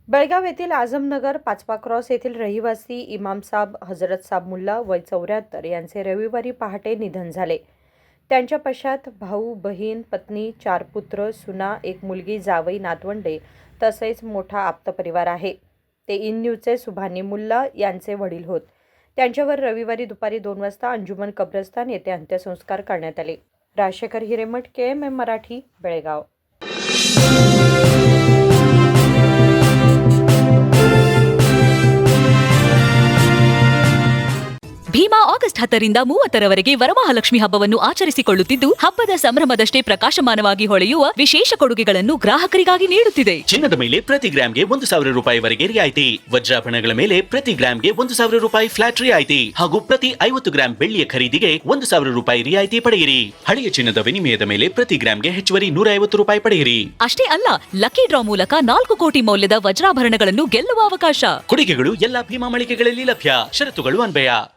बेळगाव येथील आझमनगर 5वा क्रॉस येथील रहिवासी इमामसाब हजरत साब मुल्ला वय 74 यांचे रविवारी पहाटे निधन झाले। त्यांच्या पश्चात भाऊ, बहीण, पत्नी, 4 पुत्र, सुना, एक मुलगी, जावई, नातवंडे तसेच मोठा आप्त परिवार आहे। ते इन न्यूजचे सुभानी मुल्ला यांचे वडील होत। त्यांच्यावर रविवारी दुपारी 2 वाजता अंजुमन कब्रस्तान येथे अंत्यसंस्कार करण्यात आले। राजशेखर हिरेमठ, KMM मराठी, बेळगाव। ಭೀಮಾ ಆಗಸ್ಟ್ 10ರಿಂದ 30ರವರೆಗೆ ವರಮಹಾಲಕ್ಷ್ಮಿ ಹಬ್ಬವನ್ನು ಆಚರಿಸಿಕೊಳ್ಳುತ್ತಿದ್ದು, ಹಬ್ಬದ ಸಂಭ್ರಮದಷ್ಟೇ ಪ್ರಕಾಶಮಾನವಾಗಿ ಹೊಳೆಯುವ ವಿಶೇಷ ಕೊಡುಗೆಗಳನ್ನು ಗ್ರಾಹಕರಿಗಾಗಿ ನೀಡುತ್ತಿದೆ। ಚಿನ್ನದ ಮೇಲೆ ಪ್ರತಿ ಗ್ರಾಮ್ಗೆ 1,000 ರೂಪಾಯಿವರೆಗೆ ರಿಯಾಯಿತಿ, ವಜ್ರಾಭರಣಗಳ ಮೇಲೆ ಪ್ರತಿ ಗ್ರಾಮ್ಗೆ 1,000 ರೂಪಾಯಿ ಫ್ಲಾಟ್ ರಿಯಾಯಿತಿ ಹಾಗೂ ಪ್ರತಿ 50 ಗ್ರಾಂ ಬೆಳ್ಳಿಯ ಖರೀದಿಗೆ 1,000 ರೂಪಾಯಿ ರಿಯಾಯಿತಿ ಪಡೆಯಿರಿ। ಹಳೆಯ ಚಿನ್ನದ ವಿನಿಮಯದ ಮೇಲೆ ಪ್ರತಿ ಗ್ರಾಮ್ಗೆ ಹೆಚ್ಚುವರಿ 150 ರೂಪಾಯಿ ಪಡೆಯಿರಿ। ಅಷ್ಟೇ ಅಲ್ಲ, ಲಕ್ಕಿ ಡ್ರಾ ಮೂಲಕ 4 ಕೋಟಿ ಮೌಲ್ಯದ ವಜ್ರಾಭರಣಗಳನ್ನು ಗೆಲ್ಲುವ ಅವಕಾಶ। ಕೊಡುಗೆಗಳು ಎಲ್ಲ ಭೀಮಾ ಮಳಿಗೆಗಳಲ್ಲಿ ಲಭ್ಯ, ಷರತ್ತುಗಳು ಅನ್ವಯ।